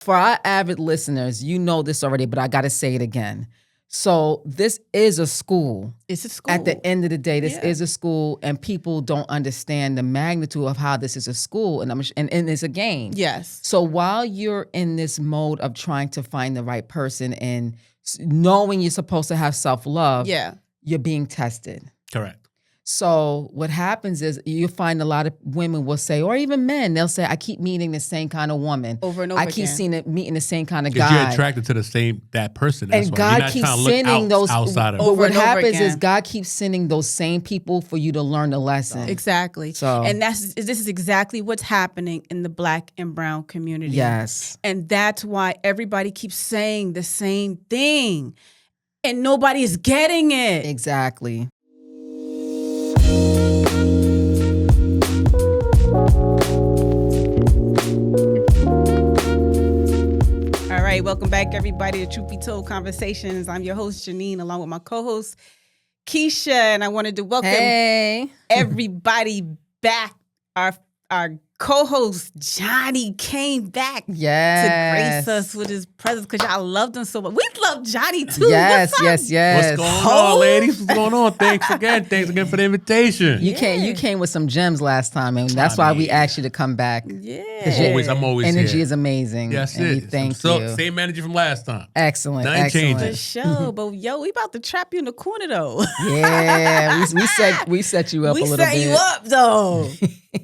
For our avid listeners, you know this already, but I got to say it again. So this is a school. It's a school. At the end of the day, this is a school, and people don't understand the magnitude of how this is a school, and it's a game. Yes. So while you're in this mode of trying to find the right person and knowing you're supposed to have self-love, you're being tested. Correct. So what happens is you find a lot of women will say, or even men, they'll say, I keep meeting the same kind of woman. Over and over again. I keep meeting the same kind of guy. Because you're attracted to that person. That's and why. God You're not keeps trying to look sending those. outside of But what happens again. is God keeps sending those same people for you to learn the lesson. Exactly. So, and this is exactly what's happening in the Black and brown community. Yes. And that's why everybody keeps saying the same thing. And nobody is getting it. Exactly. All right, welcome back, everybody, to Truth Be Told Conversations. I'm your host, Janine, along with my co-host, Keisha, and I wanted to welcome everybody back. Our co-host, Johnny, came back to grace us with his presence because y'all loved him so much. We love Johnny, too. Yes. What's going on, ladies? What's going on? Thanks again for the invitation. You came with some gems last time, and that's why we asked you to come back. Yeah. I'm always energy here. is amazing. Yes, and it we is. thank you. Same energy from last time. Excellent. Nothing Excellent. changes. The show, but we about to trap you in the corner, though. Yeah, we set you up a little bit. We set you up, though.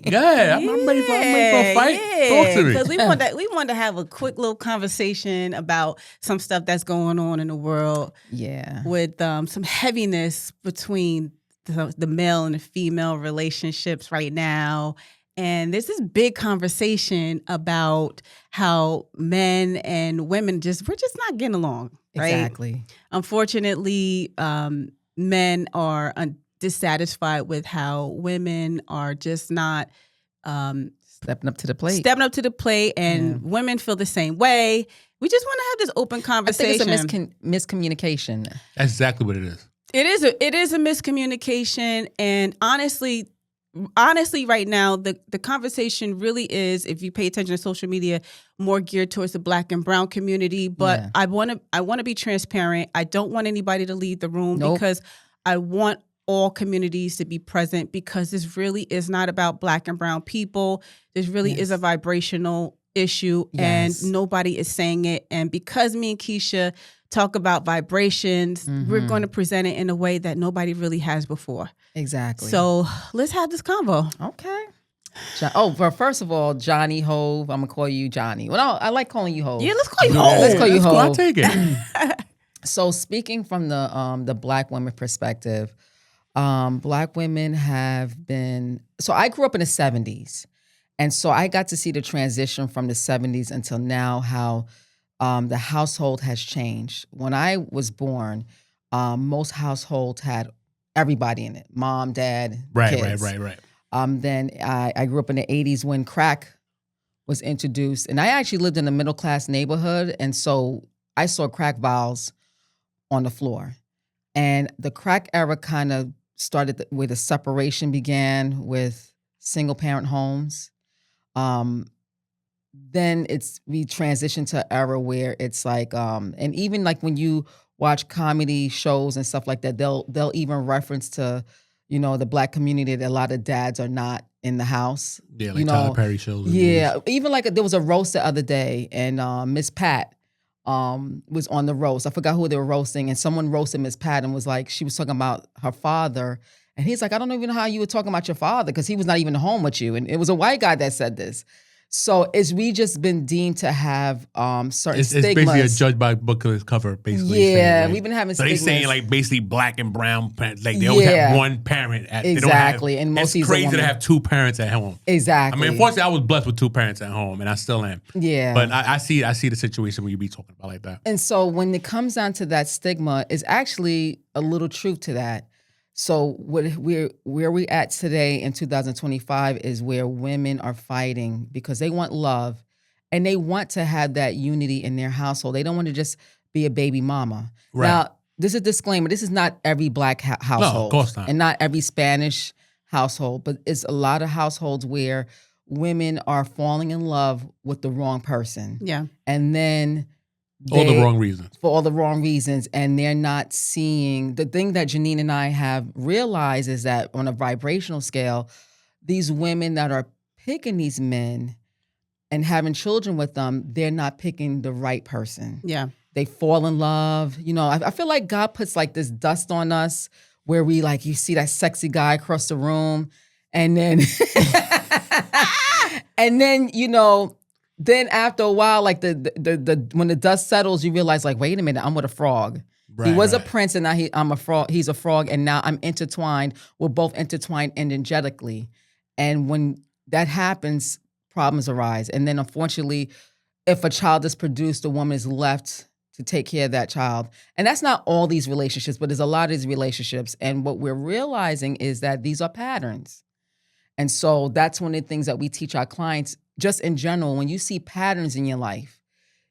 Yeah, I'm ready for a fight. Yeah, Talk to me. because we want to have a quick little conversation about some stuff that's going on in the world. Yeah, with some heaviness between the male and the female relationships right now. And there's this big conversation about how men and women we're just not getting along. Right? Exactly. Unfortunately, men are dissatisfied with how women are just not stepping up to the plate. And women feel the same way. We just want to have this open conversation. I think it's a miscommunication. That's exactly what it is. It is a miscommunication, and honestly, right now, the conversation really is, if you pay attention to social media, more geared towards the Black and brown community. But I want to be transparent. I don't want anybody to leave the room because I want all communities to be present, because this really is not about Black and brown people. This really is a vibrational issue, and nobody is saying it. And because me and Keisha talk about vibrations, we're going to present it in a way that nobody really has before. Exactly. So let's have this convo. Okay. Well, first of all, Johnny Hov. I'm gonna call you Johnny. Well, no, I like calling you Hov. Yeah, let's call you Hov. Let's call you Hov. I'll take it. So, speaking from the Black women perspective, Black women have been. So, I grew up in the 70s, and so I got to see the transition from the 70s until now. How the household has changed. When I was born, most households had everybody in it: mom, dad, kids. Right. Then I grew up in the 80s when crack was introduced. And I actually lived in a middle-class neighborhood. And so I saw crack vials on the floor. And the crack era kind of started where the separation began with single-parent homes. Then we transitioned to an era where it's like, and even like when you watch comedy shows and stuff like that, they'll even reference to, the Black community, that a lot of dads are not in the house. Yeah, like Tyler Perry shows. Yeah, even like there was a roast the other day, and Miss Pat was on the roast. I forgot who they were roasting, and someone roasted Miss Pat and was like, she was talking about her father, and he's like, I don't even know how you were talking about your father because he was not even home with you, and it was a white guy that said this. So we just been deemed to have certain stigmas. It's basically a judge by book of his cover, basically. Yeah, saying, we've been having so stigmas. So they saying like basically Black and brown parents, like they always have one parent. Exactly. And most it's crazy to have two parents at home. Exactly. I mean, unfortunately, I was blessed with two parents at home, and I still am. Yeah. But I see the situation where you be talking about like that. And so when it comes down to that stigma, is actually a little truth to that. So where we at today in 2025 is where women are fighting because they want love and they want to have that unity in their household. They don't want to just be a baby mama. Right. Now, this is a disclaimer. This is not every Black household. No, of course not. And not every Spanish household, but it's a lot of households where women are falling in love with the wrong person. Yeah. And then All the wrong reasons. For all the wrong reasons. And they're not seeing the thing that Janine and I have realized is that on a vibrational scale, these women that are picking these men and having children with them, they're not picking the right person. Yeah. They fall in love. You know, I feel like God puts like this dust on us where we like, you see that sexy guy across the room and then, and then, you know, then after a while, like the when the dust settles, you realize like, wait a minute, I'm with a frog. Right, he was a right. prince and now I'm a frog. He's a frog and now I'm intertwined. We're both intertwined energetically. And when that happens, problems arise. And then unfortunately, if a child is produced, the woman is left to take care of that child. And that's not all these relationships, but there's a lot of these relationships. And what we're realizing is that these are patterns. And so that's one of the things that we teach our clients, just in general, when you see patterns in your life,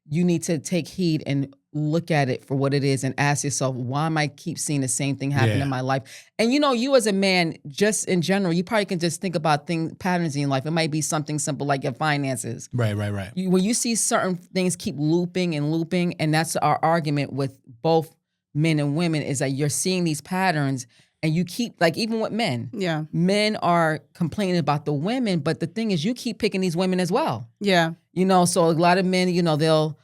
you need to take heed and look at it for what it is and ask yourself, why am I keep seeing the same thing happen in my life? And you know, you as a man, just in general, you probably can just think about patterns in your life. It might be something simple like your finances. Right. When you see certain things keep looping, and that's our argument with both men and women, is that you're seeing these patterns and you keep, like even with men. Yeah. Men are complaining about the women, but the thing is you keep picking these women as well. Yeah. You know, so a lot of men, you know, they'll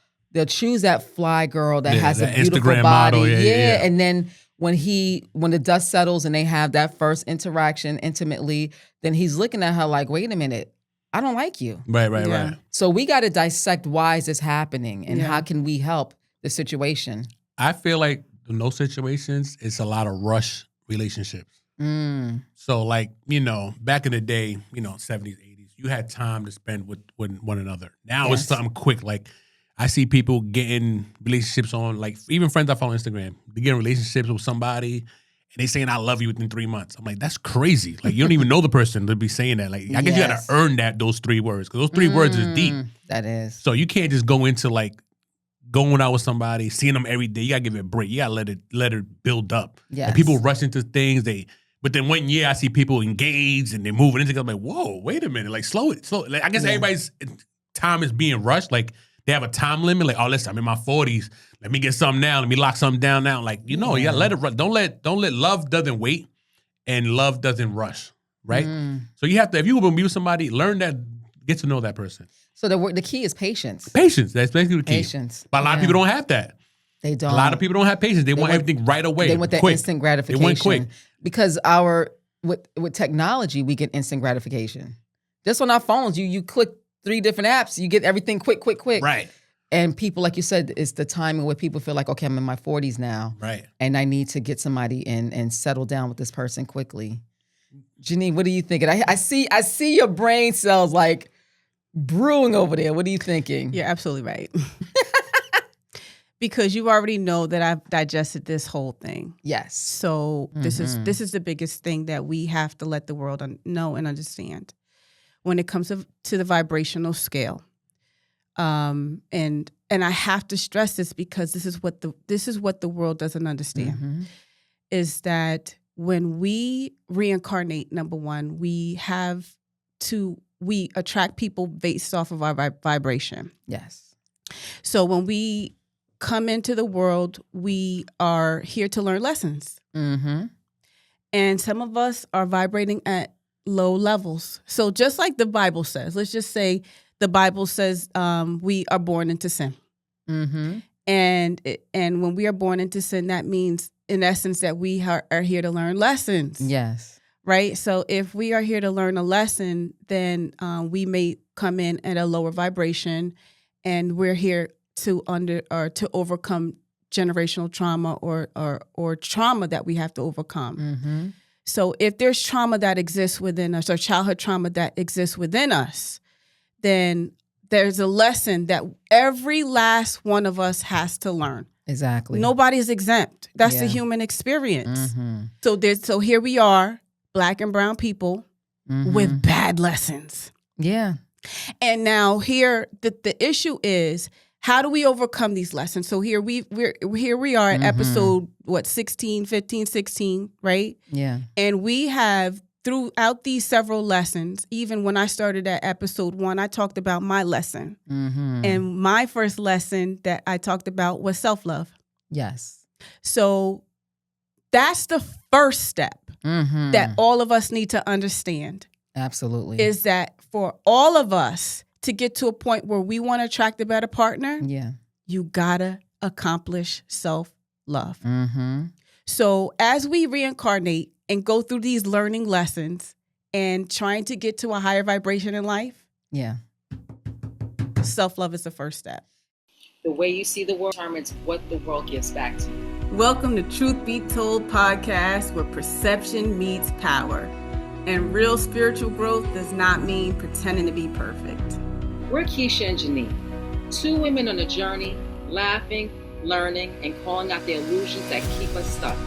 choose that fly girl that has a that beautiful Instagram body. model, yeah. And then when the dust settles and they have that first interaction intimately, then he's looking at her like, wait a minute, I don't like you. Right. So we got to dissect why is this happening and how can we help the situation? I feel like in those situations, it's a lot of rush relationships. So like, you know, back in the day, you know, 70s, 80s, you had time to spend with one another. Now it's something quick. Like I see people getting relationships on, like even friends I follow on Instagram, they get in relationships with somebody and they saying I love you within 3 months. I'm like, that's crazy. Like you don't even know the person to be saying that. Like I guess you got to earn those 3 words because those 3 words is deep. That is. So you can't just go into like going out with somebody, seeing them every day. You gotta give it a break. You gotta let it build up. Yes. And people rush into things. But then 1 year I see people engaged and they're moving into. I'm like, whoa, wait a minute. Like slow it. Like, I guess everybody's time is being rushed. Like they have a time limit. Like, oh, listen, I'm in my 40s. Let me get something now. Let me lock something down now. Like, you know, you gotta let it run. Don't let love doesn't wait and love doesn't rush. Right. So you have to, if you want to be with somebody, learn that, get to know that person. So the key is patience. Patience. That's basically the key. Patience. But a lot of people don't have that. They don't. A lot of people don't have patience. They want everything right away. They want that quick. instant gratification. They want quick. Because with technology, we get instant gratification. Just on our phones, you click 3 different apps, you get everything quick. Right. And people, like you said, it's the timing where people feel like, okay, I'm in my 40s now. Right. And I need to get somebody in and settle down with this person quickly. Janine, what are you thinking? I see your brain cells like brewing over there. What are you thinking? You're absolutely right. Because you already know that I've digested this whole thing. Yes. So this is the biggest thing that we have to let the world know and understand when it comes to the vibrational scale. And I have to stress this because this is what the world doesn't understand is that when we reincarnate, number one, we attract people based off of our vibration. Yes. So when we come into the world, we are here to learn lessons. And some of us are vibrating at low levels. So just like the Bible says, let's just say the Bible says we are born into sin. And when we are born into sin, that means in essence that we are here to learn lessons. Yes. Right? So if we are here to learn a lesson, then we may come in at a lower vibration and we're here to overcome generational trauma or trauma that we have to overcome. So if there's trauma that exists within us or childhood trauma that exists within us, then there's a lesson that every last one of us has to learn. Exactly. Nobody's exempt. That's the human experience. So here we are, Black and brown people with bad lessons. Yeah. And now here the issue is, how do we overcome these lessons? So here we are at episode 16, 15, 16, right? Yeah. And we have throughout these several lessons, even when I started at episode 1, I talked about my lesson. Mm-hmm. And my first lesson that I talked about was self-love. Yes. So that's the first step Mm-hmm. that all of us need to understand. Absolutely. Is that for all of us to get to a point where we want to attract a better partner, Yeah. you gotta accomplish self-love. Mm-hmm. So as we reincarnate and go through these learning lessons and trying to get to a higher vibration in life, Yeah. self-love is the first step. The way you see the world determines what the world gives back to you. Welcome to Truth Be Told podcast, where perception meets power. And real spiritual growth does not mean pretending to be perfect. We're Keisha and Janine, 2 women on a journey, laughing, learning, and calling out the illusions that keep us stuck.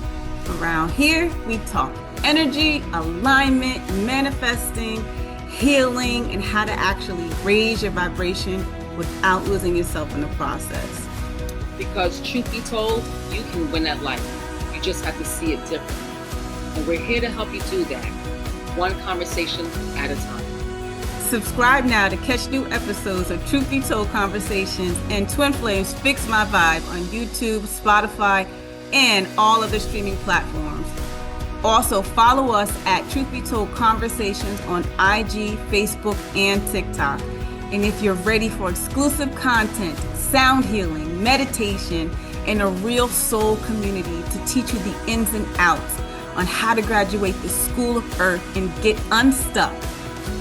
Around here, we talk energy, alignment, manifesting, healing, and how to actually raise your vibration without losing yourself in the process. Because truth be told, you can win at life. You just have to see it differently. And we're here to help you do that, one conversation at a time. Subscribe now to catch new episodes of Truth Be Told Conversations and Twin Flames Fix My Vibe on YouTube, Spotify, and all other streaming platforms. Also, follow us at Truth Be Told Conversations on IG, Facebook, and TikTok. And if you're ready for exclusive content, sound healing, meditation, and a real soul community to teach you the ins and outs on how to graduate the School of Earth and get unstuck,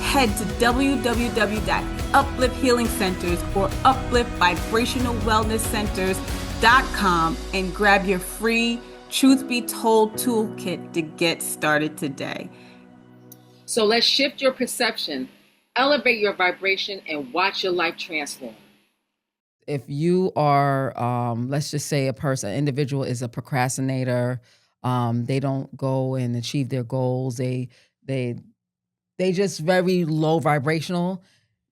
head to www.uplift healing centers or uplift vibrational wellness centers.com and grab your free Truth Be Told toolkit to get started today. So let's shift your perception, elevate your vibration, and watch your life transform. If you are, let's just say an individual is a procrastinator, they don't go and achieve their goals, they just very low vibrational,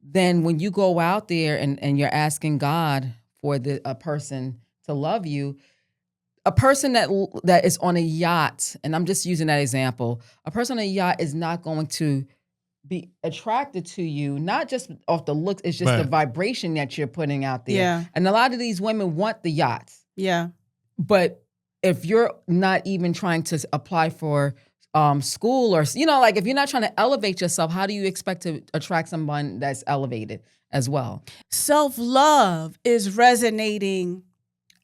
then when you go out there and you're asking God for a person to love you, a person that is on a yacht, and I'm just using that example, a person on a yacht is not going to be attracted to you, not just off the looks, it's just the vibration that you're putting out there. Yeah. And a lot of these women want the yachts. Yeah. But if you're not even trying to apply for school or, like if you're not trying to elevate yourself, how do you expect to attract someone that's elevated as well? Self-love is resonating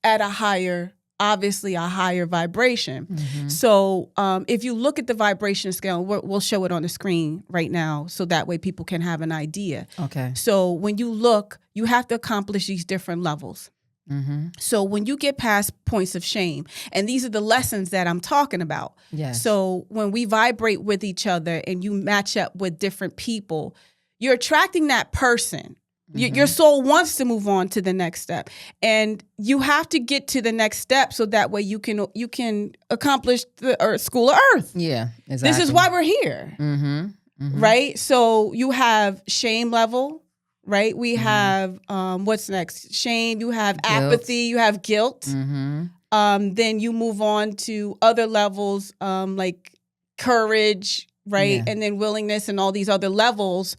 at a higher vibration. Mm-hmm. So if you look at the vibration scale, we'll show it on the screen right now so that way people can have an idea. Okay. So when you look, you have to accomplish these different levels. Mm-hmm. So when you get past points of shame, and these are the lessons that I'm talking about. Yes. So when we vibrate with each other and you match up with different people, you're attracting that person. Your soul wants to move on to the next step, and you have to get to the next step so that way you can accomplish the School of Earth. Yeah, exactly. This is why we're here, right? So you have shame level, right? We have what's next? Shame. You have apathy. You have guilt. Then you move on to other levels like courage, right? Yeah. And then willingness and all these other levels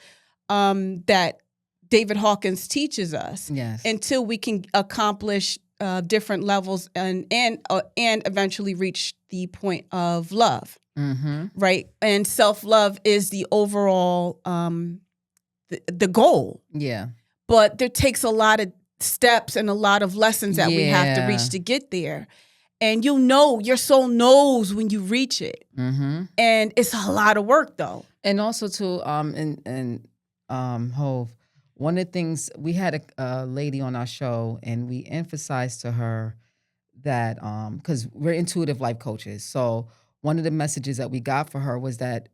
that David Hawkins teaches us. Yes. Until we can accomplish different levels and eventually reach the point of love, right? And self-love is the overall the goal. Yeah. But there takes a lot of steps and a lot of lessons that we have to reach to get there. And your soul knows when you reach it. And it's a lot of work though. And also to Hov, one of the things, we had a lady on our show and we emphasized to her that, because we're intuitive life coaches. So one of the messages that we got for her was that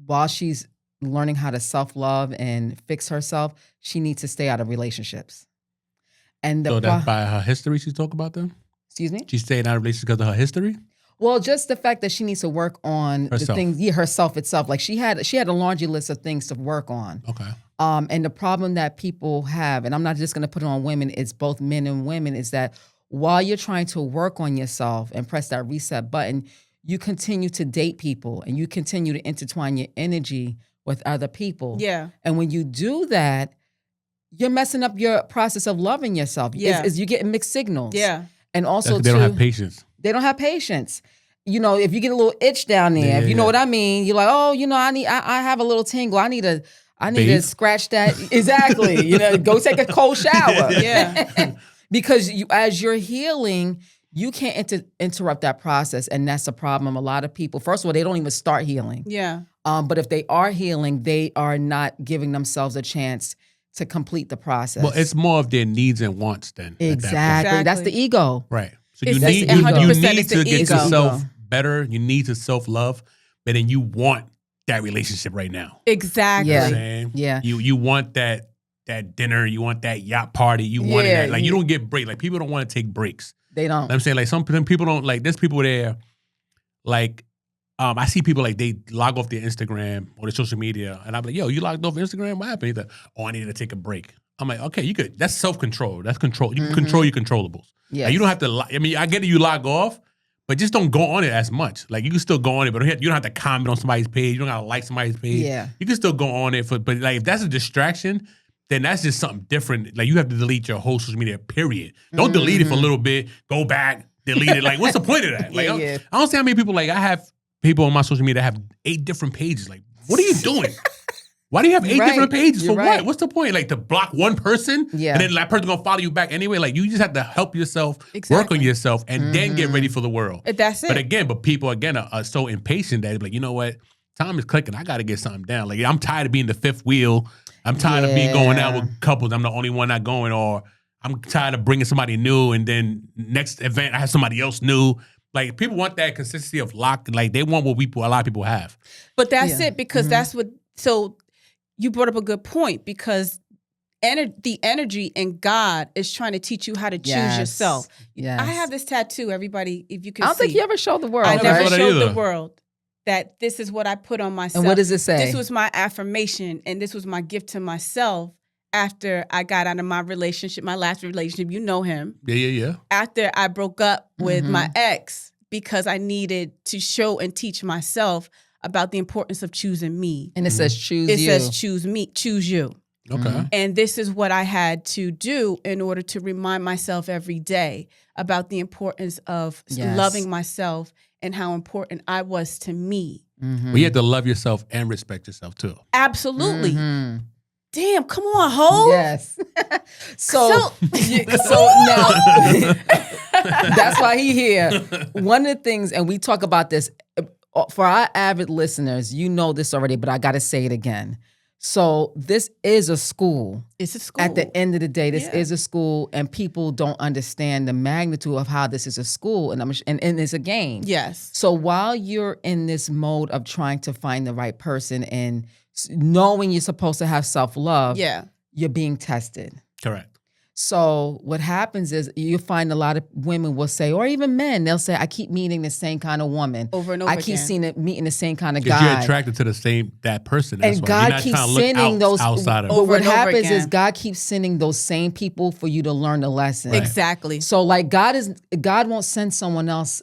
while she's learning how to self-love and fix herself, she needs to stay out of relationships. And So that's by her history she's talking about them? Excuse me? She stayed out of relationships because of her history? Well, just the fact that she needs to work on Herself. the things, herself itself. Like she had a laundry list of things to work on. Okay. And the problem that people have, and I'm not just going to put it on women, it's both men and women, is that while you're trying to work on yourself and press that reset button, you continue to date people and you continue to intertwine your energy with other people. Yeah. And when you do that, you're messing up your process of loving yourself. Yeah. You're getting mixed signals. Yeah. And also, they don't have patience. They don't have patience. You know, if you get a little itch down there, if you know what I mean, you're like, oh, you know, I have a little tingle. I need to scratch that. Exactly. You know, go take a cold shower. Yeah. Because as you're healing, you can't interrupt that process. And that's a problem. A lot of people, first of all, they don't even start healing. Yeah. But if they are healing, they are not giving themselves a chance to complete the process. Well, it's more of their needs and wants then. Exactly. That's the ego. Right. So It's you need 100% to get ego. yourself better. You need to self-love, but then you want that relationship right now. Exactly. You know Yeah. what I'm saying? Yeah. You want that dinner, you want that yacht party, you want Yeah, that. Like you don't get breaks. Like people don't want to take breaks. They don't. You know what I'm saying, like some people don't, like there's people there, like I see people like they log off their Instagram or their social media, and I'm like, yo, you logged off Instagram? What happened? He's like, oh, I needed to take a break. I'm like, okay, you could. That's self-control. That's control. You can control your controllables. Yes. Like, you don't have to. I mean, I get that you log off, but just don't go on it as much. Like you can still go on it, but you don't have to comment on somebody's page. You don't gotta like somebody's page. Yeah. You can still go on it, but like if that's a distraction, then that's just something different. Like you have to delete your whole social media. Period. Don't delete it for a little bit. Go back, delete it. Like what's the point of that? Like Yeah. I don't see how many people. Like I have people on my social media that have 8 different pages. Like what are you doing? Why do you have 8 different pages for what? What's the point? Like to block one person, Yeah. and then that person gonna follow you back anyway. Like you just have to help yourself, work Exactly. on yourself, and then get ready for the world. That's it. But people again are so impatient that they're like, you know what? Time is clicking. I got to get something down. Like I'm tired of being the fifth wheel. I'm tired of being going out with couples. I'm the only one not going, or I'm tired of bringing somebody new, and then next event I have somebody else new. Like people want that consistency of lock. Like they want what a lot of people have. But that's it, because that's what. So you brought up a good point, because the energy in God is trying to teach you how to choose yourself. Yes. I have this tattoo, everybody, if you can I don't see. think you ever showed the world. I never saw that showed either. the world that this is what I put on myself. And what does it say? This was my affirmation, and this was my gift to myself after I got out of my relationship, my last relationship. You know him. Yeah. After I broke up with my ex, because I needed to show and teach myself about the importance of choosing me. And it says choose It you. says choose me, choose you. Okay. And this is what I had to do in order to remind myself every day about the importance of loving myself and how important I was to me. Well, you have to love yourself and respect yourself too. Absolutely. Damn, come on, Hov. Yes. So now that's why he here. One of the things, and we talk about this for our avid listeners, you know this already, but I got to say it again. So this is a school. It's a school. At the end of the day, this is a school, and people don't understand the magnitude of how this is a school, and it's a game. Yes. So while you're in this mode of trying to find the right person and knowing you're supposed to have self-love, you're being tested. Correct. So what happens is you find a lot of women will say, or even men, they'll say, I keep meeting the same kind of woman. Over and over I keep meeting the same kind of Because guy. you're attracted to that person. That's And why. God You're not keeps trying to look sending those outside of But it. Over what and over happens is again. God keeps sending those same people for you to learn the lesson. Exactly. So like God won't send someone else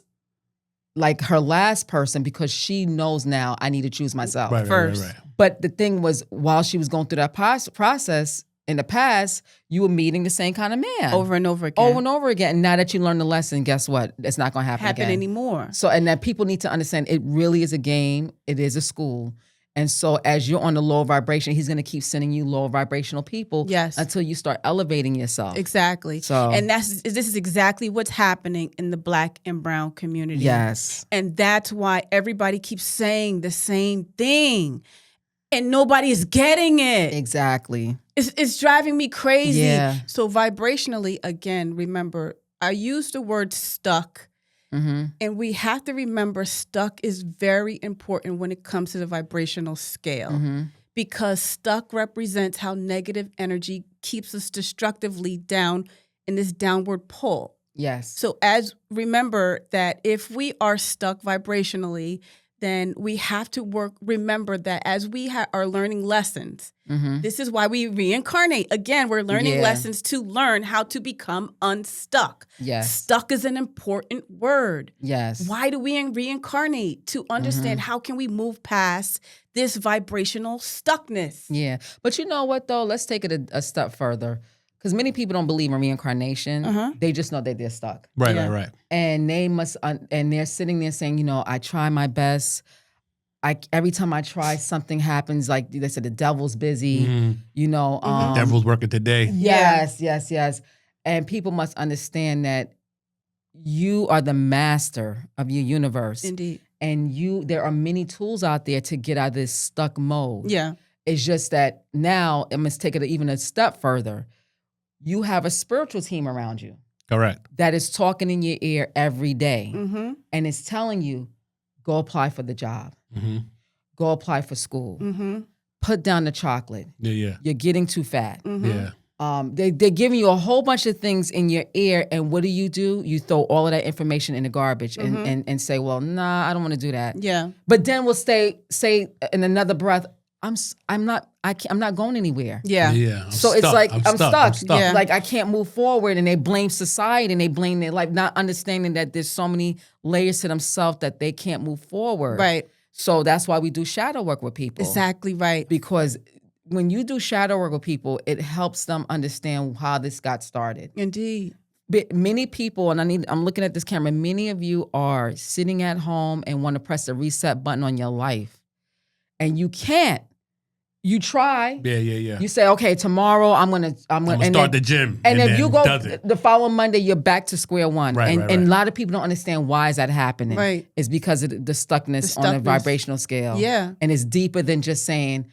like her last person because she knows now I need to choose myself first. Right. But the thing was, while she was going through that process in the past, you were meeting the same kind of man Over and over again. over and over again. And now that you learned the lesson, guess what? It's not going to happen again. anymore. So, and that people need to understand it really is a game. It is a school. And so as you're on the low vibration, he's going to keep sending you low vibrational people until you start elevating yourself. Exactly. So, and this is exactly what's happening in the Black and brown community. yes. And that's why everybody keeps saying the same thing. And nobody is getting it. Exactly. It's driving me crazy. Yeah. So vibrationally, again, remember, I use the word stuck. And we have to remember stuck is very important when it comes to the vibrational scale. Because stuck represents how negative energy keeps us destructively down in this downward pull. Yes. So remember that if we are stuck vibrationally, then we have to remember that as we are learning lessons, this is why we reincarnate. Again, we're learning lessons to learn how to become unstuck. Yes. Stuck is an important word. Yes. Why do we reincarnate? To understand how can we move past this vibrational stuckness. Yeah. But you know what, though? Let's take it a step further. Because many people don't believe in reincarnation. They just know that they're stuck. Right. And they must, and they're sitting there saying, you know, I try my best. Every time I try, something happens. Like they said, the devil's busy. You know, devil's working today. Yes. And people must understand that you are the master of your universe. Indeed. And there are many tools out there to get out of this stuck mode. Yeah. It's just that now it must take it even a step further. You have a spiritual team around you. Correct. That is talking in your ear every day. And it's telling you, go apply for the job. Go apply for school. Put down the chocolate. Yeah. You're getting too fat. Yeah. They're giving you a whole bunch of things in your ear, and what do? You throw all of that information in the garbage and say, well, nah, I don't want to do that. Yeah. But then we'll say in another breath, I'm not going anywhere. Yeah. Yeah. So it's like I'm stuck. Yeah. Like I can't move forward, and they blame society and they blame their life, not understanding that there's so many layers to themselves that they can't move forward. Right. So that's why we do shadow work with people. Exactly right. Because when you do shadow work with people, it helps them understand how this got started. Indeed. But many people, and I'm looking at this camera, many of you are sitting at home and want to press the reset button on your life. And you can't. You try. Yeah. You say, okay, tomorrow I'm gonna start the gym. And if you go does it. the following Monday, you're back to square one. Right. And a lot of people don't understand why is that happening. Right. It's because of the stuckness on a vibrational scale. Yeah. And it's deeper than just saying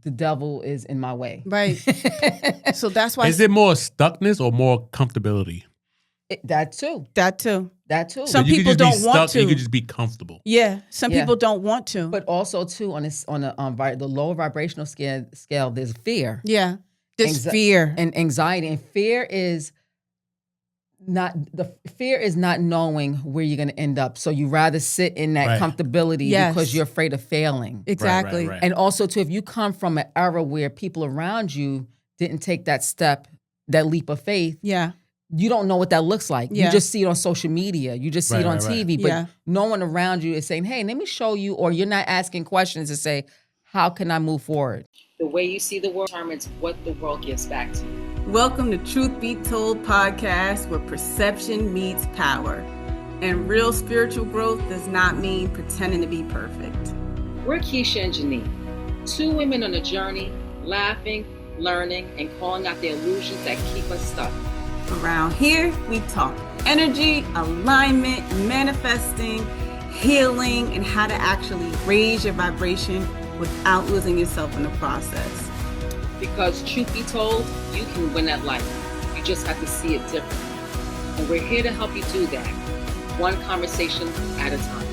the devil is in my way. Right. So that's why. Is it more stuckness or more comfortability? That too. That too. Some people don't want to. You could just be comfortable. Yeah. Some people don't want to. But also too on the lower vibrational scale, there's fear. Yeah. There's fear and anxiety, and fear is not knowing where you're going to end up. So you rather sit in that comfortability because you're afraid of failing. Exactly. Right. And also too, if you come from an era where people around you didn't take that step, that leap of faith. Yeah. You don't know what that looks like. Yeah. You just see it on social media. You just see it on TV. But no one around you is saying, hey, let me show you, or you're not asking questions to say, how can I move forward? The way you see the world determines what the world gives back to you. Welcome to Truth Be Told podcast, where perception meets power. And real spiritual growth does not mean pretending to be perfect. We're Keisha and Janine, two women on a journey, laughing, learning, and calling out the illusions that keep us stuck. Around here, we talk energy, alignment, manifesting, healing, and how to actually raise your vibration without losing yourself in the process. Because truth be told, you can win at life. You just have to see it differently. And we're here to help you do that, one conversation at a time.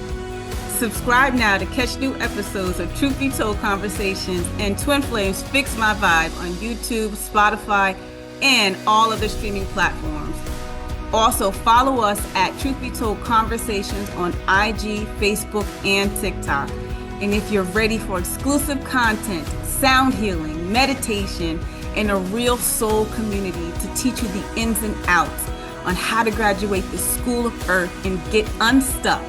Subscribe now to catch new episodes of Truth Be Told Conversations and Twin Flames Fix My Vibe on YouTube, Spotify, and all other streaming platforms. Also, follow us at Truth Be Told Conversations on IG, Facebook, and TikTok. And if you're ready for exclusive content, sound healing, meditation, and a real soul community to teach you the ins and outs on how to graduate the School of Earth and get unstuck,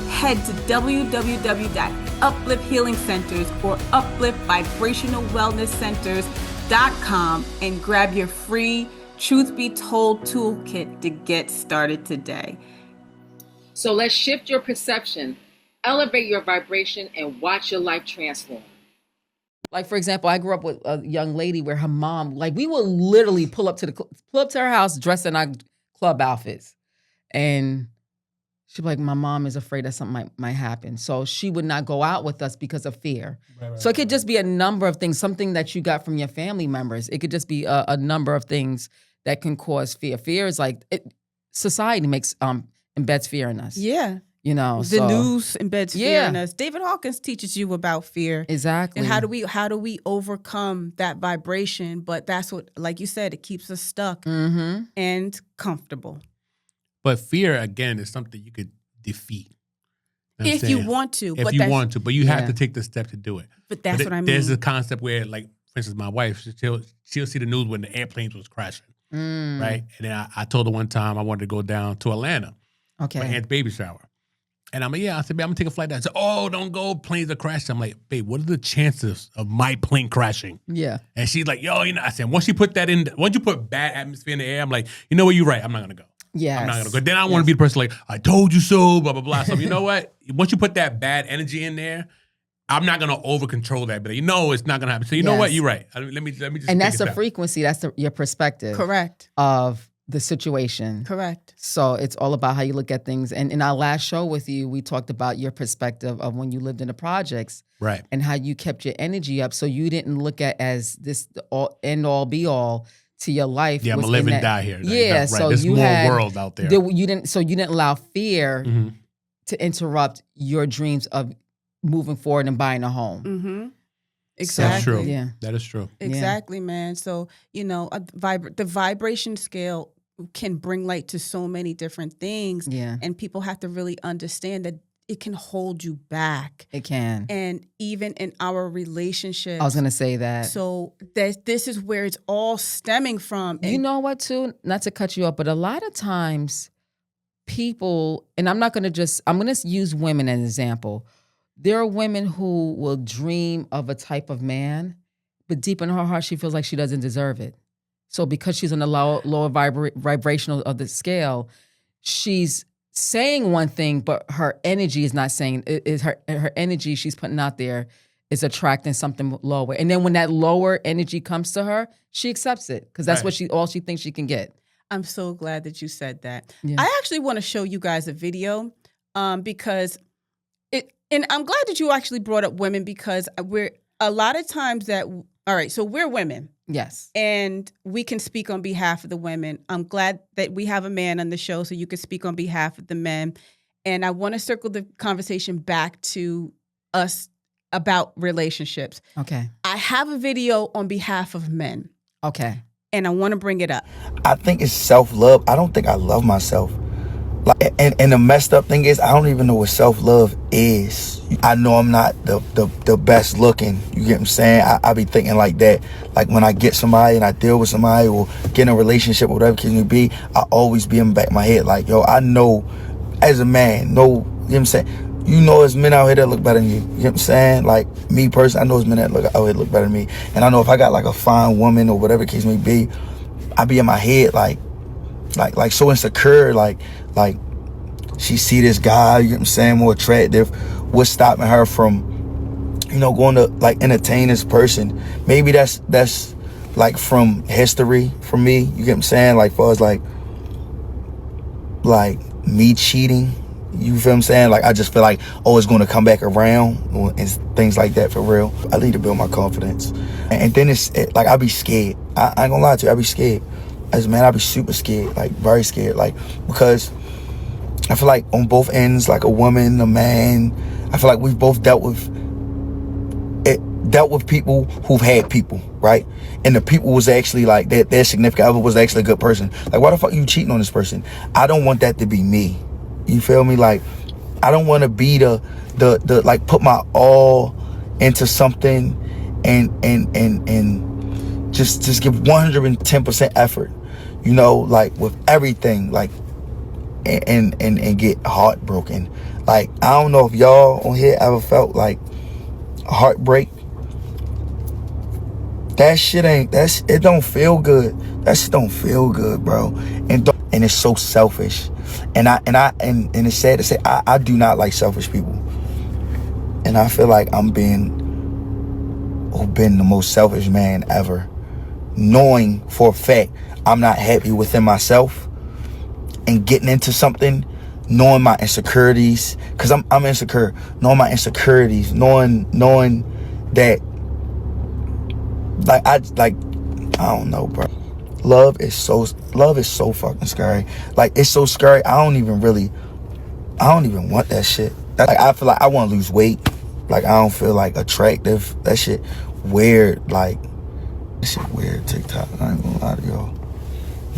head to www.Uplift Healing Centers or Uplift Vibrational Wellness Centers.com and grab your free Truth Be Told toolkit to get started today. So let's shift your perception, elevate your vibration, and watch your life transform. Like, for example, I grew up with a young lady where her mom, like, we would literally pull up to her house dressed in our club outfits. And she'd be like, my mom is afraid that something might happen. So she would not go out with us because of fear. So it could just be a number of things, something that you got from your family members. It could just be a number of things that can cause fear. Fear is like, society embeds fear in us. Yeah. You know, the news embeds fear in us. David Hawkins teaches you about fear. Exactly. And how do we overcome that vibration? But that's what, like you said, it keeps us stuck and comfortable. But fear, again, is something you could defeat. what I'm If saying? you want to. If but you want to, but you have Yeah. to take the step to do it. But that's what I mean. There's a concept where, like, for instance, my wife, she'll see the news when the airplanes was crashing, right? And then I told her one time I wanted to go down to Atlanta for Okay. Aunt's baby shower. And I'm like, yeah. I said, babe, I'm going to take a flight down. I said, oh, don't go. Planes are crashing. I'm like, babe, what are the chances of my plane crashing? Yeah. And she's like, yo, I said, once you put bad atmosphere in the air, I'm like, you know what, you're right. I'm not going to go. Yes. I'm not going to go. Then I want to be the person like, I told you so, blah, blah, blah. So you know what? Once you put that bad energy in there, I'm not going to over control that. But it's not going to happen. So you know what? You're right. Let me just And that's take the it down. frequency. That's your perspective. Correct. Of the situation. Correct. So it's all about how you look at things. And in our last show with you, we talked about your perspective of when you lived in the projects, Right. and how you kept your energy up. So you didn't look at as this end all be all to your life. Yeah, I'm was a live in and that- die here. Yeah. Right. So There's you more had world out there. you didn't allow fear Mhm. to interrupt your dreams of moving forward and buying a home. Mm-hmm. So- Exactly. That's true. Yeah. That is true. Exactly, man. So, the vibration scale can bring light to so many different things. Yeah. And people have to really understand that it can hold you back. It can. And even in our relationships. I was going to say that. So this is where it's all stemming from. And You know what, too? Not to cut you off, but a lot of times people, and I'm going to use women as an example. There are women who will dream of a type of man, but deep in her heart, she feels like she doesn't deserve it. So because she's on the lower vibrational of the scale, she's saying one thing, but her energy is not saying, is her energy she's putting out there is attracting something lower. And then when that lower energy comes to her, she accepts it because that's Right. what all she thinks she can get. I'm so glad that you said that. Yeah. I actually want to show you guys a video because and I'm glad that you actually brought up women because we're a lot of times that, all right, so we're women. Yes. And we can speak on behalf of the women. I'm glad that we have a man on the show so you can speak on behalf of the men. And I want to circle the conversation back to us about relationships. Okay. I have a video on behalf of men, Okay. and I want to bring it up. I think it's self-love. I don't think I love myself. Like, and the messed up thing is, I don't even know what self-love is. I know I'm not the best looking. You get what I'm saying? I be thinking like that. Like when I get somebody and I deal with somebody or get in a relationship or whatever it can be, I always be in the back of my head like, yo, I know as a man, you know what I'm saying? You know there's men out here that look better than you. You know what I'm saying? Like me personally, I know there's men that look out here that look better than me. And I know if I got like a fine woman or whatever the case may be, I be in my head like so insecure, like she see this guy, you know what I'm saying, more attractive. What's stopping her from, going to like entertain this person? Maybe that's like from history for me, you get what I'm saying? Like far as like me cheating, you feel what I'm saying? Like I just feel like, oh, it's gonna come back around and things like that for real. I need to build my confidence. And then like I be scared. I ain't gonna lie to you, I be scared. As a man, I be super scared, like very scared, like because I feel like on both ends, like a woman, a man, I feel like we've both dealt with people who've had people, right? And the people was actually like their significant other was actually a good person. Like, why the fuck are you cheating on this person? I don't want that to be me. You feel me? Like, I don't want to be the like put my all into something and just give 110% effort, like with everything, like and get heartbroken. Like, I don't know if y'all on here ever felt like heartbreak. That shit it don't feel good. That shit don't feel good, bro. And it's so selfish. And it's sad to say, I do not like selfish people. And I feel like I've been the most selfish man ever. Knowing for a fact I'm not happy within myself and getting into something, knowing my insecurities, because I'm insecure, knowing my insecurities, knowing that I don't know, bro. Love is so fucking scary. Like, it's so scary. I don't even want that shit. Like, I feel like I want to lose weight. Like, I don't feel like attractive. That shit weird. Like, that shit weird, TikTok. I ain't gonna lie to y'all.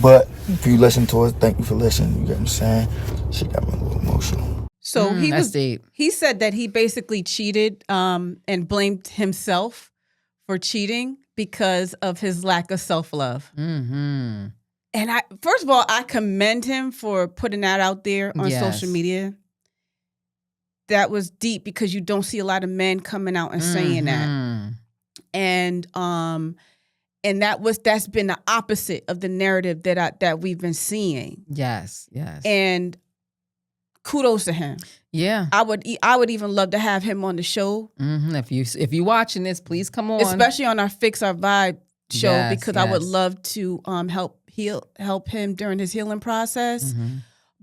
But if you listen to us, thank you for listening. You get what I'm saying? Shit got me a little emotional. So That's deep. he said that he basically cheated and blamed himself for cheating because of his lack of self-love. Mm-hmm. And first of all, I commend him for putting that out there on Yes. social media. That was deep because you don't see a lot of men coming out and saying that. And that's been the opposite of the narrative that we've been seeing. Yes. And kudos to him. Yeah. I would even love to have him on the show. Mm-hmm. If you watching this, please come on. Especially on our Fix Our Vibe show, Yes, because I would yes. love to help him during his healing process. Mm-hmm.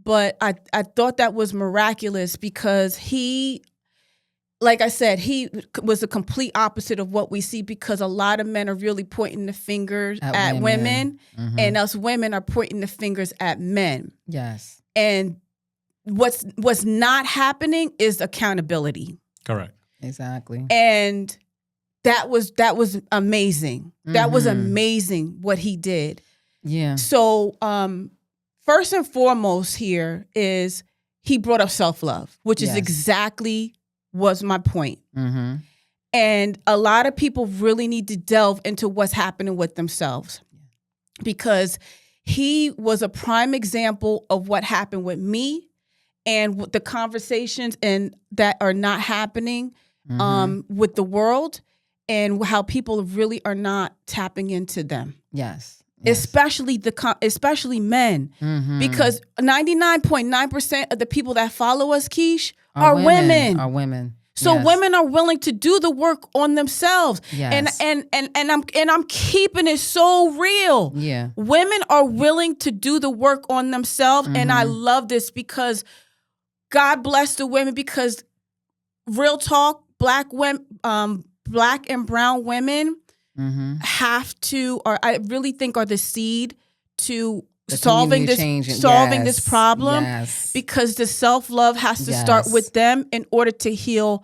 But I thought that was miraculous because he, like I said, he was the complete opposite of what we see, because a lot of men are really pointing the fingers at women, Mm-hmm. and us women are pointing the fingers at men. Yes. And what's not happening is accountability. Correct. Exactly. And that was amazing. That was Mhm. amazing what he did. Yeah. So, first and foremost here is he brought up self-love, which is Yes. exactly was my point. Mm-hmm. And a lot of people really need to delve into what's happening with themselves, because he was a prime example of what happened with me and the conversations and that are not happening with the world, and how people really are not tapping into them. Yes. Especially men, Mm-hmm. because 99.9% of the people that follow us, Keish, are women. Are women. So Yes. women are willing to do the work on themselves. Yes. And I'm keeping it so real. Yeah. Women are willing to do the work on themselves, and I love this because God bless the women, because real talk, black and brown women Mm-hmm. have to, or I really think are the seed to The solving community this changing. this problem, Yes. because the self-love has to start Yes. with them in order to heal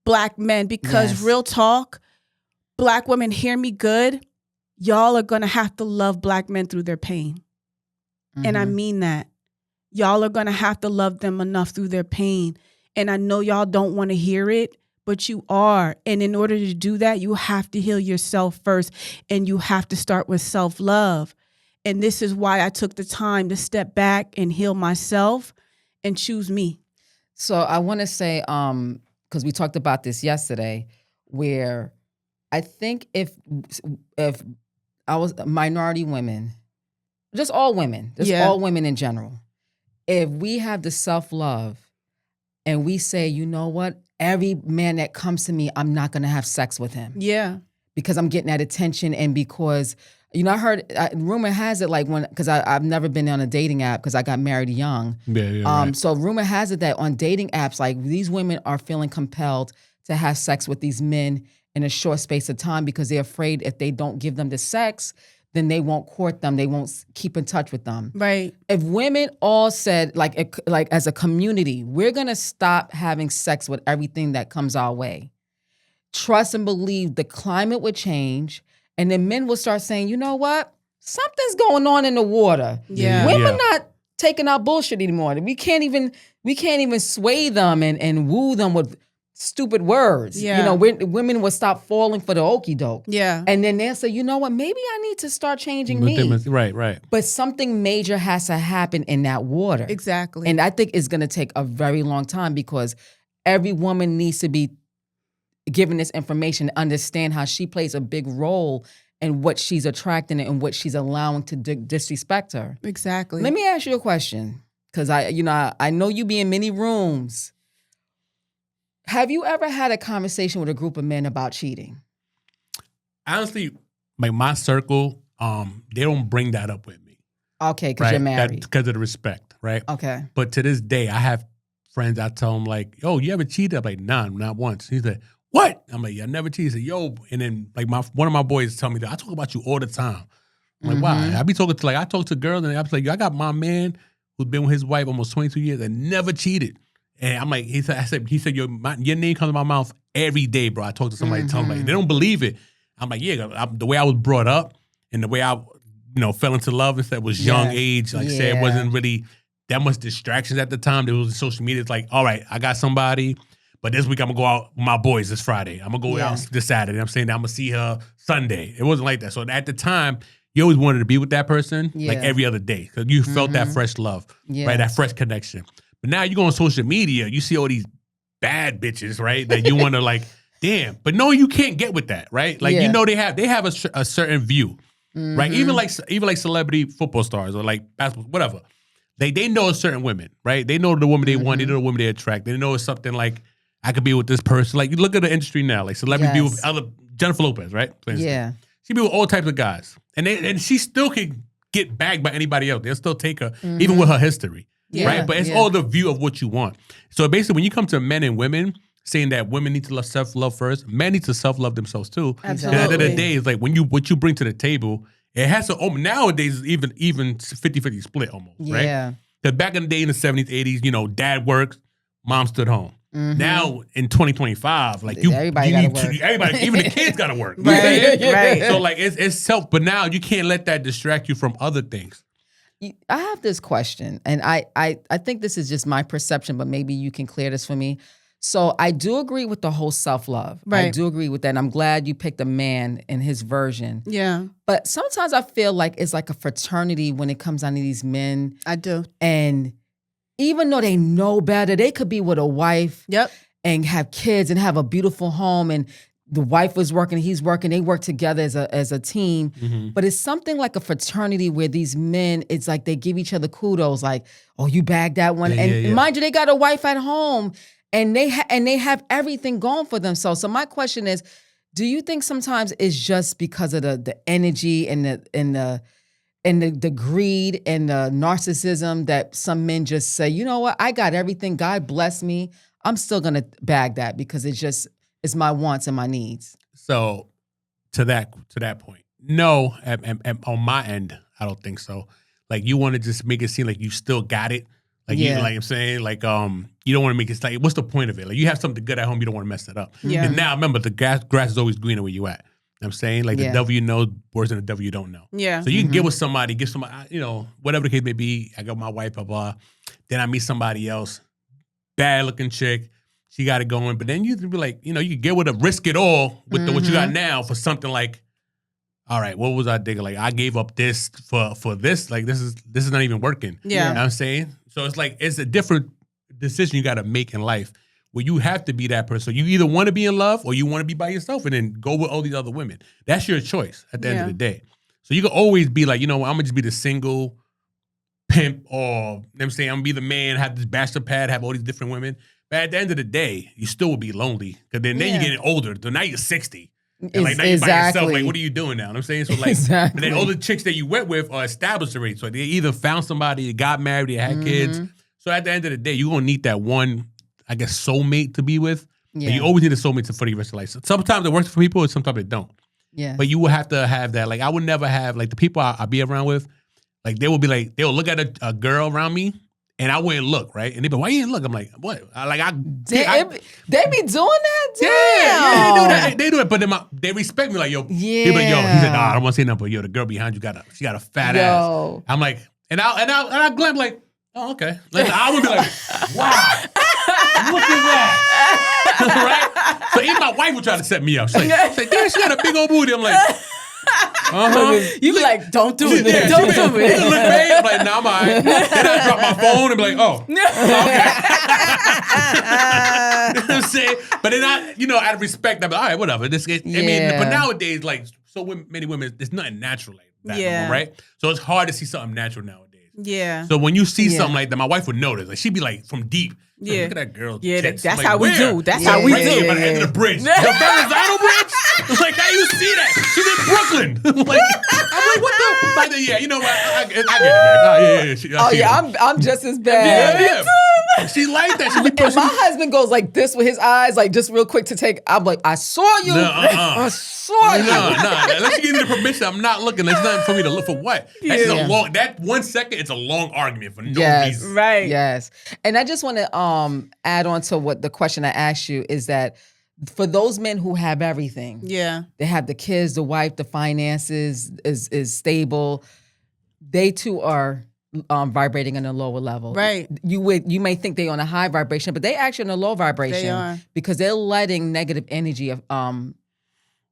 black men. Because Yes. real talk, black women, hear me good, y'all are gonna have to love black men through their pain. And I Mhm. mean that. Y'all are gonna have to love them enough through their pain. And I know y'all don't want to hear it, but you are. And in order to do that, you have to heal yourself first. And you have to start with self-love. And this is why I took the time to step back and heal myself and choose me. So I want to say, because we talked about this yesterday, where I think if I was minority women, just all women in general, if we have the self-love and we say, you know what, every man that comes to me, I'm not going to have sex with him. Yeah. Because I'm getting that attention, and because, you know, I heard, rumor has it, like because I've never been on a dating app because I got married young. Yeah, right. So rumor has it that on dating apps, like these women are feeling compelled to have sex with these men in a short space of time because they're afraid if they don't give them the sex, then they won't court them. They won't keep in touch with them. Right. If women all said, like as a community, we're going to stop having sex with everything that comes our way, trust and believe the climate would change, and then men will start saying, you know what? Something's going on in the water. Yeah. Women not taking our bullshit anymore. We can't even sway them and woo them with stupid words. Yeah. You know, women will stop falling for the okie doke. Yeah. And then they'll say, you know what? Maybe I need to start changing me. Right. But something major has to happen in that water. Exactly. And I think it's going to take a very long time, because every woman needs to be given this information, understand how she plays a big role in what she's attracting and what she's allowing to disrespect her. Exactly. Let me ask you a question, because I know you be in many rooms. Have you ever had a conversation with a group of men about cheating? Honestly, like my circle, they don't bring that up with me. Okay, because you're married. Because of the respect, right? Okay. But to this day, I have friends, I tell them like, yo, you ever cheated? I'm like, nah, not once. He's like, what? I'm like, yeah, I never cheated. He said, yo, and then like one of my boys tell me that I talk about you all the time. I'm like, why? I be talking to I talk to girls, and I'm like, yo, I got my man who's been with his wife almost 22 years and never cheated. And I'm like, he said, your name comes to my mouth every day, bro. I talk to somebody, tell them like, they don't believe it. I'm like, yeah, the way I was brought up and the way I, fell into love and said was young age. Like I said, it wasn't really that much distractions at the time. There was social media. It's like, all right, I got somebody, but this week I'm gonna go out with my boys this Friday. I'm gonna go out this Saturday. I'm saying that I'm gonna see her Sunday. It wasn't like that. So at the time, you always wanted to be with that person like every other day because you felt that fresh love, right? That fresh connection. But now you go on social media, you see all these bad bitches, right? That you want to like, damn. But no, you can't get with that, right? Like you know they have a certain view, right? Even like celebrity football stars or like basketball, whatever. They know certain women, right? They know the woman they want. They know the women they attract. They know it's something like I could be with this person. Like you look at the industry now, like celebrity be with other Jennifer Lopez, right? She be with all types of guys, and she still can get bagged by anybody else. They'll still take her, even with her history, right? But it's all the view of what you want. So basically, when you come to men and women saying that women need to self-love first, men need to self-love themselves too. Absolutely. And at the end of the day, it's like what you bring to the table, it has to. Nowadays, even 50-50 split almost, right? Because back in the day in the 70s, 80s, dad works, mom stood home. Now in 2025, like everybody gotta work. Everybody, even the kids gotta work. Right. So like it's self, but now you can't let that distract you from other things. I have this question, and I think this is just my perception, but maybe you can clear this for me. So I do agree with the whole self-love. Right. I do agree with that. And I'm glad you picked a man in his version. Yeah. But sometimes I feel like it's like a fraternity when it comes down to these men. I do. And even though they know better, they could be with a wife and have kids and have a beautiful home, and the wife was working, he's working, they work together as a team. But it's something like a fraternity where these men, it's like they give each other kudos, like, oh, you bagged that one. Mind you, they got a wife at home and they have everything going for themselves. So my question is, do you think sometimes it's just because of the energy and the greed and the narcissism that some men just say, you know what, I got everything, God bless me, I'm still gonna bag that because it's my wants and my needs? So to that point, no, on my end, I don't think so. Like you want to just make it seem like you still got it. Like you, like I'm saying, like you don't want to make it like, what's the point of it? Like you have something good at home, you don't want to mess it up. Yeah. And now remember, the grass is always greener where you at. You know what I'm saying, like the devil you know worse than the devil you don't know. Yeah. So you can get with somebody, whatever the case may be. I got my wife, blah blah. Then I meet somebody else, bad looking chick. She got it going, but then you can be like, you can get with a risk it all with what you got now for something like, all right, what was I digging? Like I gave up this for this. Like this is not even working. Yeah. You know what I'm saying? So it's like it's a different decision you got to make in life where you have to be that person. So you either want to be in love or you want to be by yourself and then go with all these other women. That's your choice at the end of the day. So you can always be like, I'm gonna just be the single pimp, or you know what I'm saying, I'm gonna be the man, have this bachelor pad, have all these different women. But at the end of the day, you still will be lonely. Because then you're getting older. So now you're 60. And like now you're by yourself. Like, what are you doing now? You know what I'm saying? So like, and then all the chicks that you went with are established already. So they either found somebody, they got married, they had kids. So at the end of the day, you're gonna need that one, I guess, soulmate to be with. Yeah. And you always need a soulmate for the rest of life. So sometimes it works for people, and sometimes it don't. Yeah. But you will have to have that. Like I would never have like the people I be around with. Like they will be like they'll look at a girl around me. And I wouldn't look, right? And they be, why you didn't look? I'm like, what? They be doing that? Damn. Yeah, they do that. They do it, but they respect me. Like, yo, he be like, yo, he said, nah, I don't want to say nothing, but yo, the girl behind you she got a fat ass. I'm like, and I glance like, oh, okay. Like, I would be like, wow, look at that, right? So even my wife would try to set me up. She's like, damn, she got a big old booty. I'm like, You be like, don't do it. Yeah, Don't do it. Look, babe. I'm like, nah, I'm all right. Then I drop my phone and be like, oh. Okay. You know what I'm saying? But then out of respect, I'm like, all right, whatever. But nowadays, like, so many women, there's nothing natural like that anymore, right? So it's hard to see something natural nowadays. Yeah. So when you see something like that, my wife would notice. Like, she'd be like, from deep. Like, look at that girl. Yeah, tits. that's like, how we do. That's how we right do. there by the end of the bridge. The Verrazano Bridge? Like, how you see that? She's in Brooklyn. I'm like, what the? Like, yeah, you know what? I get it, man. Yeah. I'm just as bad. Yeah. She like that. She be and my husband goes like this with his eyes, like just real quick to take. I'm like, I saw you. I saw you. No. Unless you give me the permission, I'm not looking. There's nothing for me to look for. What? That's a long. That 1 second, it's a long argument for no reason. Right. Yes. And I just want to add on to what the question I asked you is that for those men who have everything, they have the kids, the wife, the finances is stable. They too are vibrating on a lower level. Right. You may think they're on a high vibration, but they actually on a low vibration. They are. Because they're letting negative energy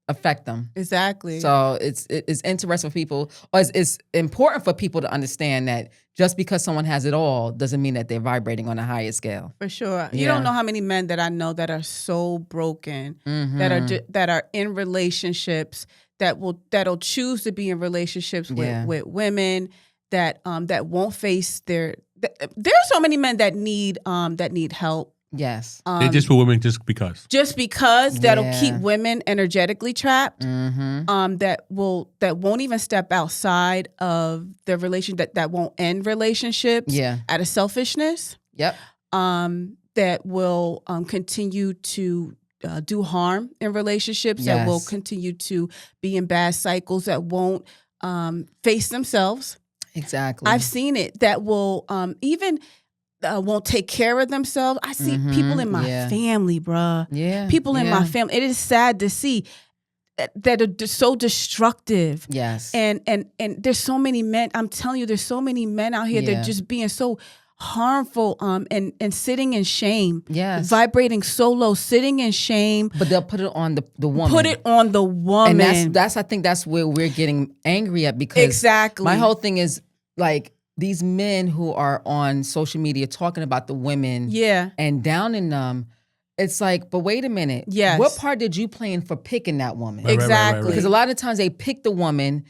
affect them. Exactly. So it's interesting for people, or it's important for people to understand that just because someone has it all doesn't mean that they're vibrating on a higher scale. For sure. You Yeah. don't know how many men that I know that are so broken, Mm-hmm. that are in relationships that'll choose to be in relationships with women that won't face there are so many men that need help. Yes. They just for women just because. Just because that'll Yeah. keep women energetically trapped. Mm-hmm. That won't even step outside of the relation that won't end relationships. Yeah. Out of selfishness. Yep. That will continue to do harm in relationships. That will Yes. continue to be in bad cycles. That won't face themselves. Exactly. I've seen it. That will even won't take care of themselves. I see people in my Yeah. family, bruh. Yeah. People in yeah. my family. It is sad to see that are so destructive. Yes. And there's so many men. I'm telling you, there's so many men out here Yeah. that just being so harmful. And sitting in shame. Yes. Vibrating so low, sitting in shame. But they'll put it on the woman. Put it on the woman. And that's I think that's where we're getting angry at, because Exactly. my whole thing is like these men who are on social media talking about the women Yeah. and downing them. It's like, but wait a minute. Yes. What part did you play in for picking that woman? Right, right, right, Exactly. right, Because a lot of times they pick the woman,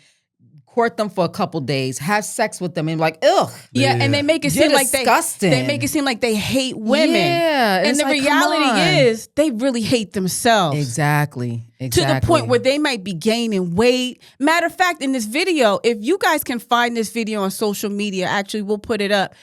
court them for a couple days, have sex with them, and like, ugh. Yeah, Yeah. and they make it You're seem like disgusting. they make it seem like they hate women. Yeah. And it's the like, come on. reality is they really hate themselves. Exactly. To the point where they might be gaining weight. Matter of fact, in this video, if you guys can find this video on social media, actually we'll put it up.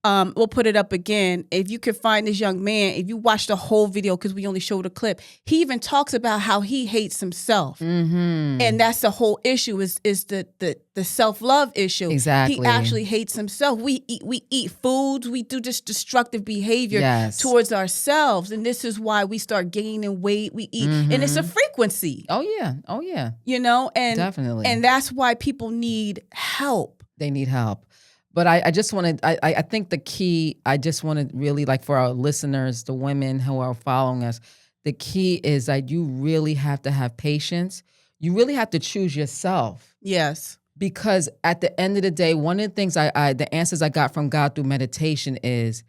We'll put it up again. If you can find this young man, if you watch the whole video, because we only showed a clip, he even talks about how he hates himself. Mm-hmm. And that's the whole issue is the self-love issue. Exactly. He actually hates himself. We eat foods, we do this destructive behavior Yes. towards ourselves. And this is why we start gaining weight. We eat. And it's a frequency. Oh yeah. Oh yeah. You know? And Definitely. And that's why people need help. They need help. But I just want to, I think the key, I just want to really, like, for our listeners, the women who are following us, the key is that you really have to have patience. You really have to choose yourself. Yes. Because at the end of the day, one of the things the answers I got from God through meditation is,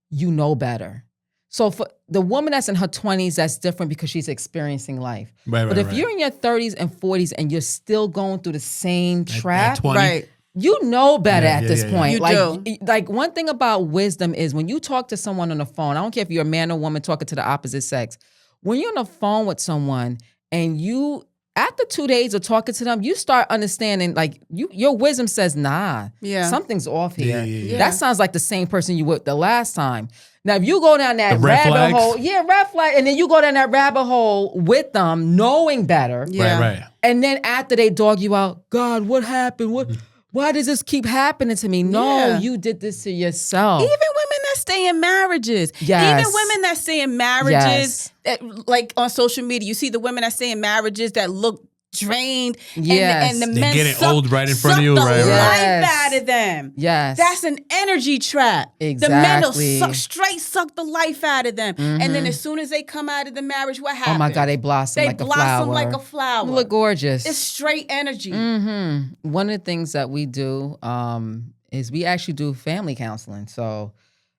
you know better. So for the woman that's in her 20s, that's different because she's experiencing life. Right, But right, if you're in your 30s and 40s and you're still going through the same trap, 20. Right. you know better Yeah, at yeah, this yeah, point. You like, do. like one thing about wisdom is when you talk to someone on the phone, I don't care if you're a man or woman talking to the opposite sex, when you're on the phone with someone and you, after 2 days of talking to them, you start understanding, like, your wisdom says, nah, Yeah. something's off here. Yeah. That sounds like the same person you were with the last time. Now, if you go down that The red rabbit flags? hole, red flag, and then you go down that rabbit hole with them, knowing better, Yeah. Right. and then after they dog you out, God, what happened? Why does this keep happening to me? No, Yeah. you did this to yourself. Even women that stay in marriages. Yes. Even women that stay in marriages, like on social media, you see the women that stay in marriages that look drained. Yes. And the They men get it suck, old right in front of suck you, the right, life right. out of them. Yes. That's an energy trap. Exactly. The men will suck the life out of them. And then as soon as they come out of the marriage, what happens? Oh my God, they blossom They like a blossom flower. like a flower. You look gorgeous. It's straight energy. One of the things that we do is we actually do family counseling. So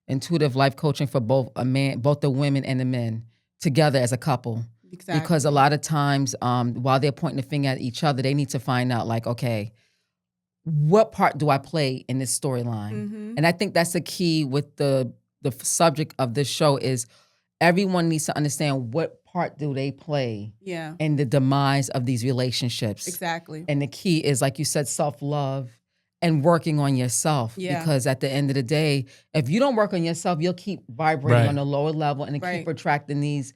intuitive life coaching for both the women and the men together as a couple. Exactly. Because a lot of times while they're pointing the finger at each other, they need to find out, like, okay, what part do I play in this storyline? And I think that's the key with the subject of this show is everyone needs to understand what part do they play Yeah. in the demise of these relationships. Exactly. And the key is, like you said, self-love and working on yourself. Yeah. Because at the end of the day, if you don't work on yourself, you'll keep vibrating Right. on a lower level and Right. keep attracting these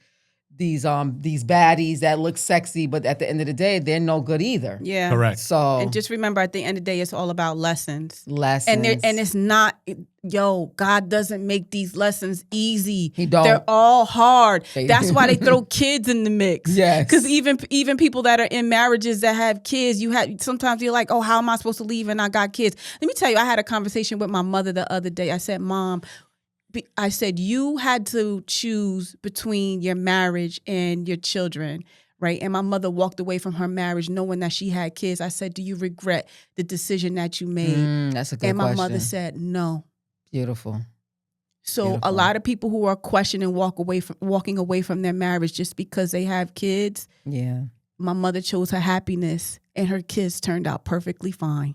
baddies that look sexy, but at the end of the day, they're no good either. Yeah. Correct. So And just remember, at the end of the day, it's all about lessons. lessons. And it's not, God doesn't make these lessons easy. He don't. They're all hard. That's why they throw kids in the mix. Yes. Because even people that are in marriages that have kids, sometimes you're like, oh, how am I supposed to leave and I got kids? Let me tell you, I had a conversation with my mother the other day. I said, Mom, you had to choose between your marriage and your children, right? And my mother walked away from her marriage knowing that she had kids. I said, do you regret the decision that you made? That's a good And my question. mother said, no. Beautiful. So Beautiful. a lot of people who are questioning walking away from their marriage just because they have kids, Yeah. my mother chose her happiness and her kids turned out perfectly fine.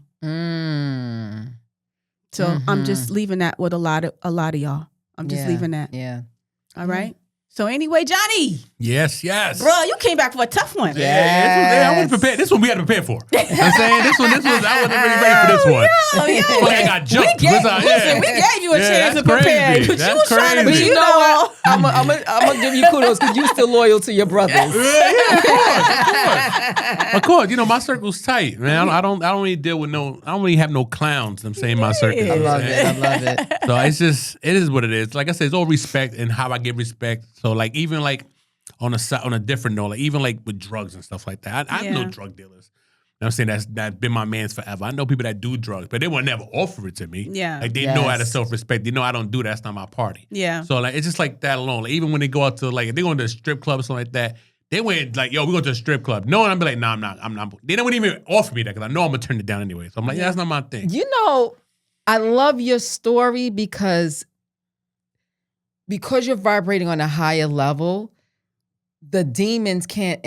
So I'm just leaving that with a lot of y'all. I'm just leaving that. Yeah. All right. So anyway, Johnny, Yes. bro, you came back for a tough one. Yeah, I wasn't prepared. This one we had to prepare for. You know what I'm saying? This one, I wasn't really ready for this one. Oh, yeah. I feel like I got jumped. We gave you a chance to that's prepare. crazy. But you That's was trying to crazy. be, You know what? I'm gonna give you kudos because you still loyal to your brothers. Of course. You know, my circle's tight, man. I don't really deal with I don't really have no clowns. I'm saying my circle. I love it. I love it. So it is what it is. Like I said, it's all respect and how I give respect. So like even like on a different note, like even like with drugs and stuff like that. I know drug dealers. You know what I'm saying? That's been my mans forever. I know people that do drugs, but they will never offer it to me. Yeah. Like they know out of self-respect. They know I don't do that. That's not my party. Yeah. So like it's just like that alone. Like even when they go out to like if they go to a strip club or something like that, they went like, yo, we go to a strip club. No, and I'm be like, nah, I'm not. They don't even offer me that because I know I'm gonna turn it down anyway. So I'm like, yeah, that's not my thing. You know, I love your story because you're vibrating on a higher level, the demons can't,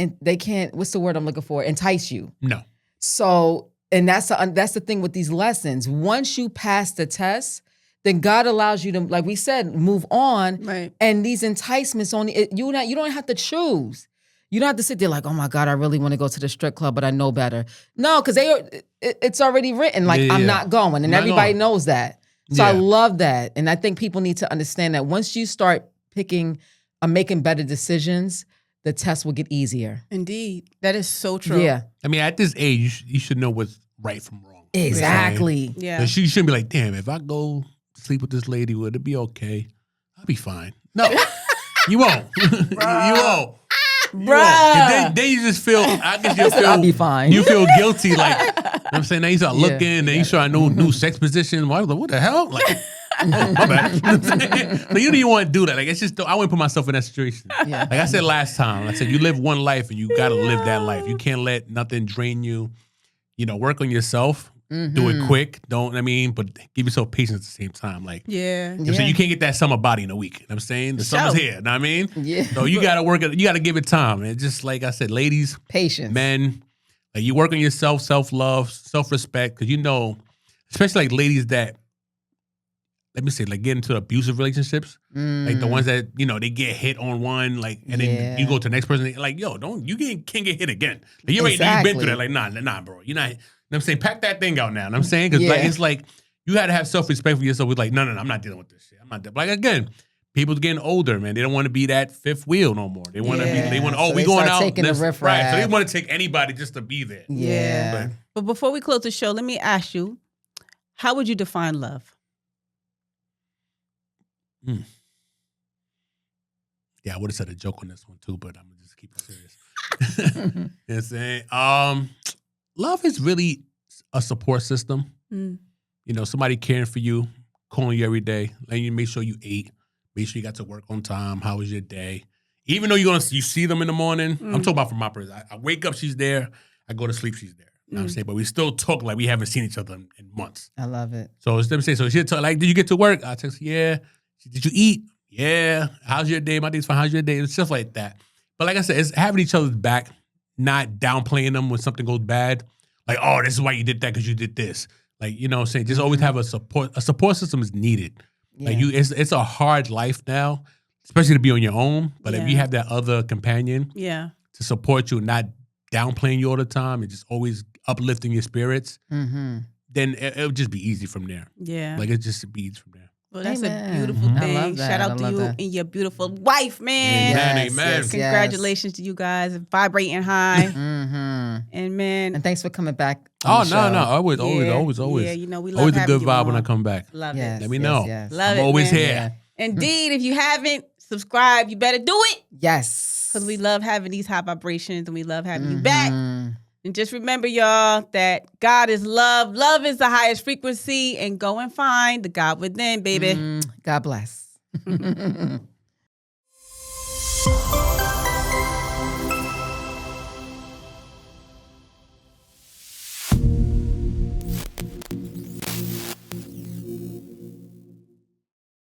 what's the word I'm looking for? Entice you. No. So, and that's the thing with these lessons. Once you pass the test, then God allows you to, like we said, move on. Right. And these enticements you don't have to choose. You don't have to sit there like, oh my God, I really want to go to the strip club, but I know better. No, because it's already written. Like I'm not going, and everybody knows that. So I love that, and I think people need to understand that once you start making better decisions, the test will get easier. Indeed. That is so true. Yeah, I mean, at this age, you should know what's right from wrong. exactly. Yeah. But you shouldn't be like, damn, if I go sleep with this lady, would it be okay? I'll be fine. No, you won't. You won't. Bruh. Then you just feel, I guess I'll be fine. You feel guilty, like, you know what I'm saying? Now you start looking, then you start new sex position. Well, I was like, what the hell? Like, my bad. You know what I'm saying? So you don't even want to do that. Like, it's just, I wouldn't put myself in that situation. Yeah. Like I said last time, I said, you live one life and you got to live that life. You can't let nothing drain you. You know, work on yourself. Do it quick. But give yourself patience at the same time. Like, Yeah. so you can't get that summer body in a week. You know what I'm saying? The summer's here. You know what I mean? Yeah. So you got to work it. You got to give it time. And just like I said, ladies, Patience. men, like you work on yourself, self-love, self-respect. Because you know, especially like ladies that, let me say, like get into abusive relationships. Like the ones that, you know, they get hit on one, like, and then you go to the next person, like, yo, can't get hit again. Like, you already know you've been through that. Like, nah, bro. You're not, you know what I'm saying? Pack that thing out now. You know what I'm saying? Because like, it's like, you got to have self-respect for yourself. With like, no, I'm not dealing with this shit. I'm not. Like, again, people's getting older, man. They don't want to be that fifth wheel no more. They want to be, so we they going start out. taking the riffraff. Right. So they want to take anybody just to be there. Yeah. But before we close the show, let me ask you, how would you define love? Yeah, I would have said a joke on this one too, but I'm gonna just keep it serious. You know what I'm saying? Love is really a support system. You know, somebody caring for you, calling you every day, letting you make sure you ate, make sure you got to work on time. How was your day? Even though you see them in the morning, I'm talking about from my person. I wake up, she's there. I go to sleep, she's there. You know what I'm saying? But we still talk like we haven't seen each other in months. I love it. So it's them saying, so she'll talk like, did you get to work? I text, yeah. Did you eat? Yeah. How's your day? My day's fine. How's your day? It's stuff like that. But like I said, it's having each other's back, not downplaying them when something goes bad. Like, oh, this is why you did that because you did this. Like, you know what I'm saying? Just always have a support. A support system is needed. Yeah. Like it's a hard life now, especially to be on your own. But if you have that other companion to support you, not downplaying you all the time and just always uplifting your spirits, then it'll just be easy from there. Yeah. Like it just be easy from there. Well, that's Amen. a beautiful I thing. love that. Shout I out to love you that. and your beautiful wife, man. Amen, amen. yes. Congratulations to you guys. Vibrating high. Mm-hmm. And man, And thanks for coming back. Oh, on the no, show. no. Always. Yeah, you know, we love Always a having good you vibe when I on. come back. Love Yes, it. Let me yes, know. Yes. Love I'm it, always man. here. Yeah. Indeed, if you haven't subscribed, you better do it. Yes. Because we love having these high vibrations and we love having you back. Mhm. And just remember, y'all, that God is love. Love is the highest frequency. And go and find the God within, baby. God bless.